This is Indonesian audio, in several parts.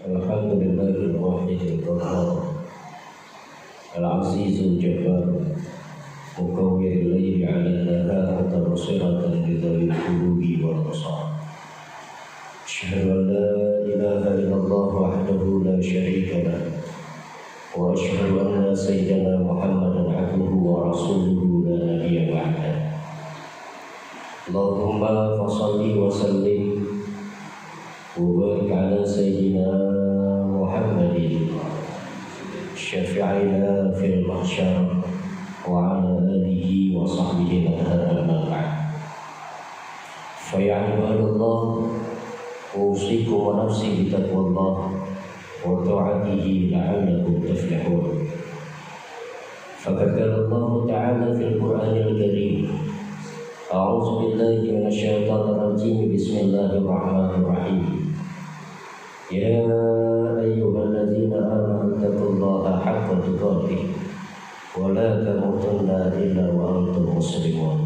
الحمد لله الواحد القهار العزيز الجبار مكور الليل على النهار تبصرة لذوي القلوب والأبصار. أشهد أن لا إله إلا الله وحده لا شريك له وأشهد أن سيدنا محمدا عبده ورسوله لا نبي بعده. اللهم فصل وسلم وبارك على سيدنا محمد شفيعنا في المحشر وعلى آله وصحبه الأطهار أما بعد. فيا عباد الله أوصيكم ونفسي بتقوى الله وطاعته لعلكم تفلحون. فقد قال الله تعالى في القرآن الكريم: أعوذ بالله من الشيطان الرجيم بسم الله الرحمن الرحيم. يا أيها الذين آمنوا اتقوا الله حق تقاته ولا تموتن إلا وأنتم مسلمون.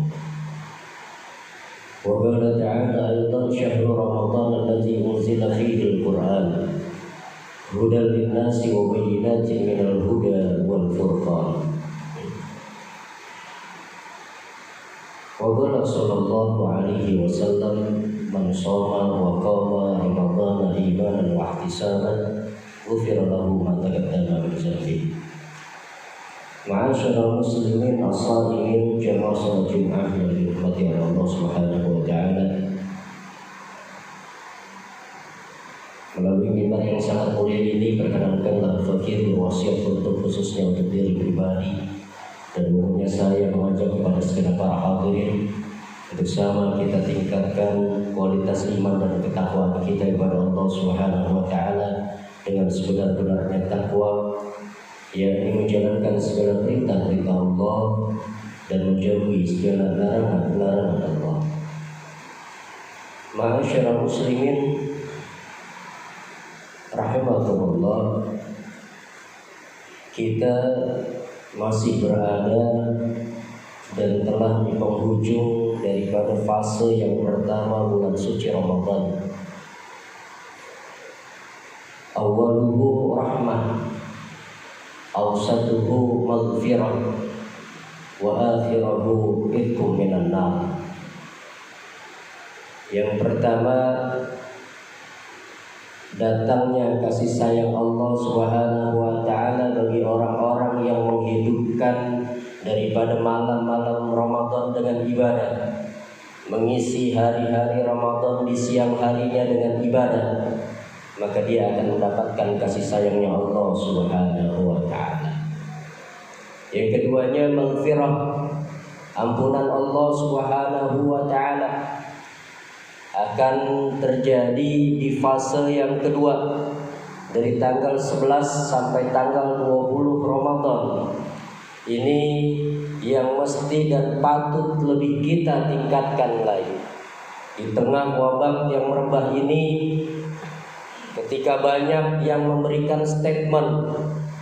وقال تعالى أيضا: شهر رمضان الذي أنزل فيه القرآن هدى للناس وبينات من الهدى والفرقان. وقال صلى الله عليه وسلم: من صام وقام رمضان إيمانا واحتسابا غفر له ما تقدم من ذنبه. معاشر المسلمين الصائمين jamaah salat Jumat yang dirahmati oleh Allah Subhanahu wa taala. Melalui mimbar yang sangat mulia ini, perkenankanlah fakir berwasiat untuk khususnya untuk diri pribadi dan umumnya saya mengajak kepada segenap para hadirin untuk sama kita tingkatkan kualitas iman dan ketakwaan kita kepada Allah Subhanahu wa taala dengan sebenar-benarnya takwa, yakni menjalankan segala perintah-perintah Allah dan menjauhi segala larangan-larangan Allah. Ma'asyiral muslimin rahimakumullah, kita masih berada dan telah di penghujung daripada fase yang pertama bulan suci Ramadan. Awaluhu rahmah, awsatuhu maghfirah, wa akhirahu itqum minan nar. Yang pertama, datangnya kasih sayang Allah Subhanahu wa taala bagi orang-orang yang menghidupkan daripada malam-malam Ramadan dengan ibadah, mengisi hari-hari Ramadan di siang harinya dengan ibadah, maka dia akan mendapatkan kasih sayangnya Allah Subhanahu wa taala. Yang keduanya maghfirah, ampunan Allah Subhanahu wa taala akan terjadi di fase yang kedua dari tanggal 11 sampai tanggal 20 Ramadan. Ini yang mesti dan patut lebih kita tingkatkan lagi. Di tengah wabah yang merebah ini, ketika banyak yang memberikan statement,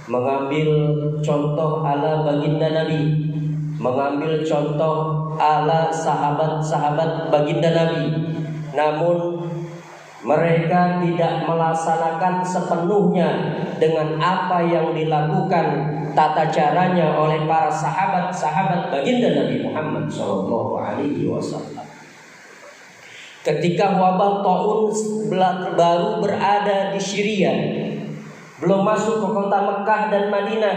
mengambil contoh ala baginda Nabi, mengambil contoh ala sahabat-sahabat baginda Nabi, namun mereka tidak melaksanakan sepenuhnya dengan apa yang dilakukan tata caranya oleh para sahabat-sahabat baginda Nabi Muhammad SAW. Ketika wabah taun baru berada di Syria, belum masuk ke kota Mekah dan Madinah,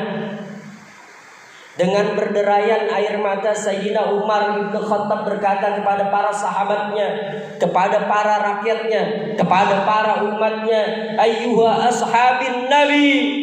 dengan berderayan air mata Sayyidina Umar bin Khattab berkata kepada para sahabatnya, kepada para rakyatnya, kepada para umatnya, ayyuha ashabin nabi.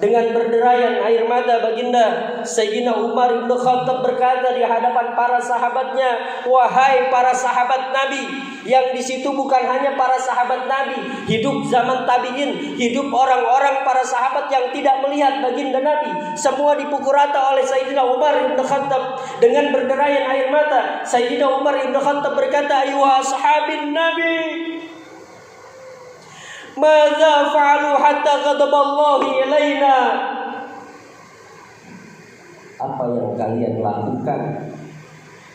Dengan berderayan air mata baginda Sayyidina Umar bin Khattab berkata di hadapan para sahabatnya, wahai para sahabat Nabi. Yang di situ bukan hanya para sahabat Nabi, hidup zaman tabi'in, hidup orang-orang para sahabat yang tidak melihat baginda Nabi, semua dipukul rata oleh Sayyidina Umar bin Khattab. Dengan berderayan air mata, Sayyidina Umar bin Khattab berkata, ayyuha ashabin nabi, madza fa'alu hatta ghadaballahi ilaina. Apa yang kalian lakukan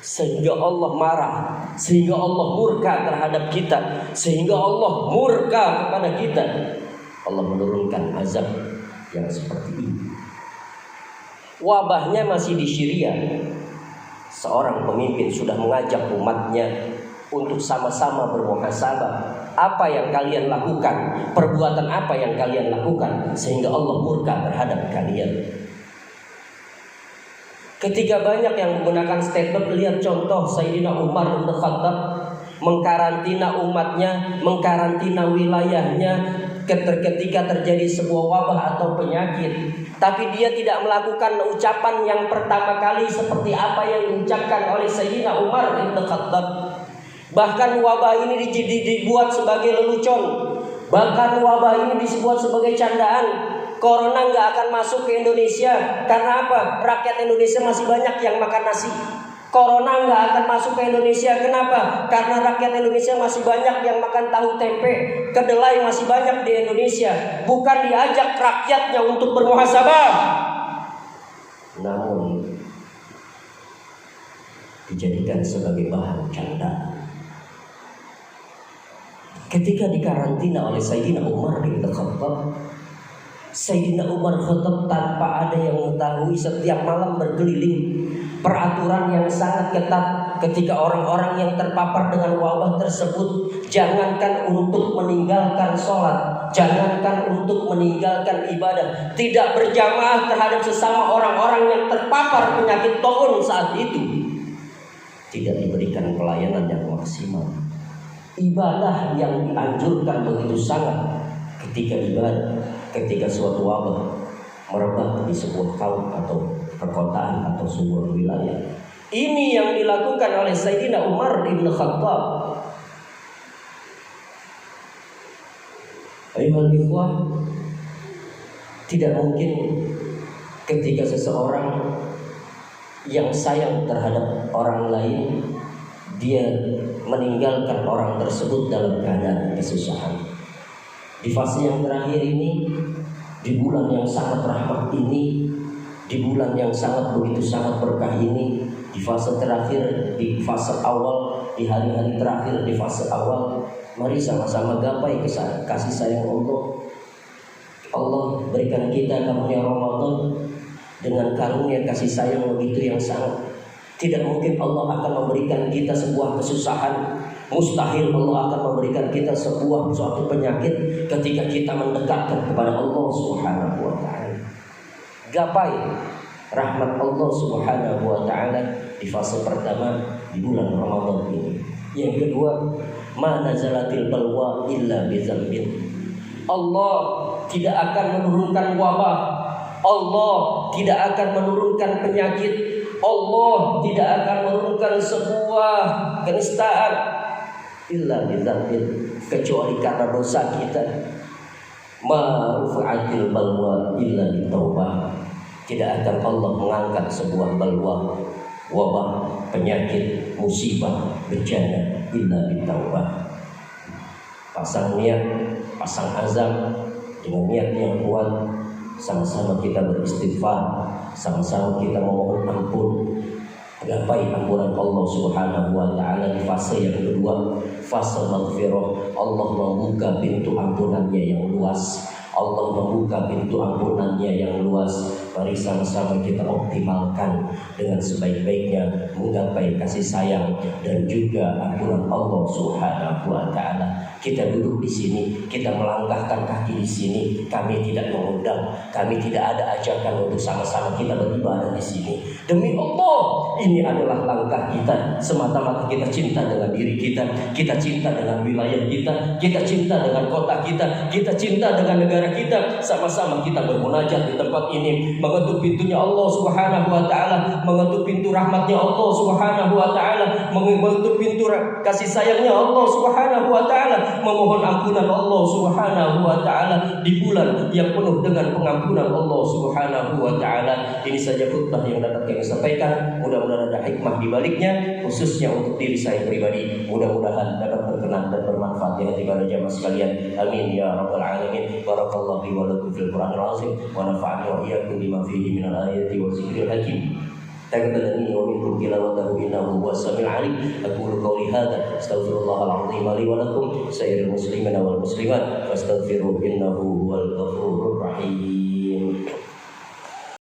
sehingga Allah marah, sehingga Allah murka terhadap kita, sehingga Allah murka kepada kita. Allah menurunkan azab yang seperti ini. Wabahnya masih di Syria. Seorang pemimpin sudah mengajak umatnya untuk sama-sama bermuhasabah. Apa yang kalian lakukan? Perbuatan apa yang kalian lakukan sehingga Allah murka terhadap kalian? Ketika banyak yang menggunakan statement, lihat contoh Sayyidina Umar bin Khattab mengkarantina umatnya, mengkarantina wilayahnya ketika terjadi sebuah wabah atau penyakit. Tapi dia tidak melakukan ucapan yang pertama kali seperti apa yang diucapkan oleh Sayyidina Umar bin Khattab. Bahkan wabah ini dibuat sebagai lelucon. Bahkan wabah ini dibuat sebagai candaan. Corona nggak akan masuk ke Indonesia. Karena apa? Rakyat Indonesia masih banyak yang makan nasi. Corona nggak akan masuk ke Indonesia. Kenapa? Karena rakyat Indonesia masih banyak yang makan tahu tempe. Kedelai masih banyak di Indonesia. Bukan diajak rakyatnya untuk bermuhasabah, namun dijadikan sebagai bahan candaan. Ketika dikarantina oleh Sayyidina Umar bin Khattab, Sayyidina Umar Khattab tanpa ada yang mengetahui setiap malam berkeliling. Peraturan yang sangat ketat ketika orang-orang yang terpapar dengan wabah tersebut, jangankan untuk meninggalkan sholat, jangankan untuk meninggalkan ibadah, tidak berjamaah terhadap sesama orang-orang yang terpapar penyakit taun saat itu, tidak diberikan pelayanan yang maksimal. Ibadah yang dianjurkan begitu sangat ketika suatu wabah merebak di sebuah kaum atau perkotaan atau sebuah wilayah. Ini yang dilakukan oleh Sayyidina Umar bin Khattab. Ayuhal ikhwah, tidak mungkin ketika seseorang yang sayang terhadap orang lain, dia meninggalkan orang tersebut dalam keadaan kesusahan. Di fase yang terakhir ini, di bulan yang sangat rahmat ini, di bulan yang begitu sangat berkah ini, di fase terakhir, di fase awal, di hari-hari terakhir, di fase awal, mari sama-sama gapai kasih sayang Allah. Allah berikan kita karunia Ramadan dengan karunia kasih sayang begitu yang sangat. Tidak mungkin Allah akan memberikan kita sebuah kesusahan. Mustahil Allah akan memberikan kita suatu penyakit ketika kita mendekatkan kepada Allah Subhanahu wa ta'ala. Gapai rahmat Allah Subhanahu wa ta'ala di fase pertama di bulan Ramadan ini. Yang kedua, ma nazalatil balwa illa bizambin. Allah tidak akan menurunkan wabah. Allah tidak akan menurunkan penyakit. Allah tidak akan menurunkan sebuah kenistaan illa bizambin, kecuali karena dosa kita. Ma rufi'atil balwa illa bitaubah. Tidak akan Allah mengangkat sebuah balwa, wabah, penyakit, musibah, bencana illa bitaubah. Pasang niat, pasang azam dengan niat yang kuat, sama-sama kita beristighfar, sama-sama kita memohon ampun, gapai ampunan Allah Subhanahu wa ta'ala di fase yang kedua, fase maghfirah. Allah membuka pintu ampunannya yang luas. Allah membuka pintu ampunannya yang luas. Mari sama-sama kita optimalkan dengan sebaik-baiknya, menggapai kasih sayang dan juga ampunan Allah Subhanahu wa ta'ala. Kita duduk di sini, kita melangkahkan kaki di sini. Kami tidak mengundang, kami tidak ada ajakan untuk sama-sama kita beribadah di sini. Demi Allah, ini adalah langkah kita. Semata-mata kita cinta dengan diri kita, kita cinta dengan wilayah kita cinta dengan kota kita cinta dengan negara kita. Sama-sama kita bermunajat di tempat ini, mengetuk pintunya Allah Subhanahu wa ta'ala, mengetuk pintu rahmatnya Allah Subhanahu wa ta'ala, mengetuk pintu kasih sayangnya Allah Subhanahu wa ta'ala, memohon ampunan Allah Subhanahu wa ta'ala di bulan yang penuh dengan pengampunan Allah Subhanahu wa ta'ala. Ini saja khutbah yang dapat kami sampaikan. Mudah-mudahan ada hikmah di baliknya, khususnya untuk diri saya pribadi. Mudah-mudahan dapat berkenan dan bermanfaat di hati para jamaah sekalian. Amin ya rabbal alamin. Barakallahu fi wa lakum fil Qur'anil azim wa nafa'ani wa iyyakum bima fihi minal ayati wa zikril hakim. تقبل مني ومنكم تلاوته إنه هو السميع العليم. أقول قولي هذا أستغفر الله العظيم لي ولكم سائر المسلمين والمسلمات فاستغفروه إنه هو الغفور الرحيم.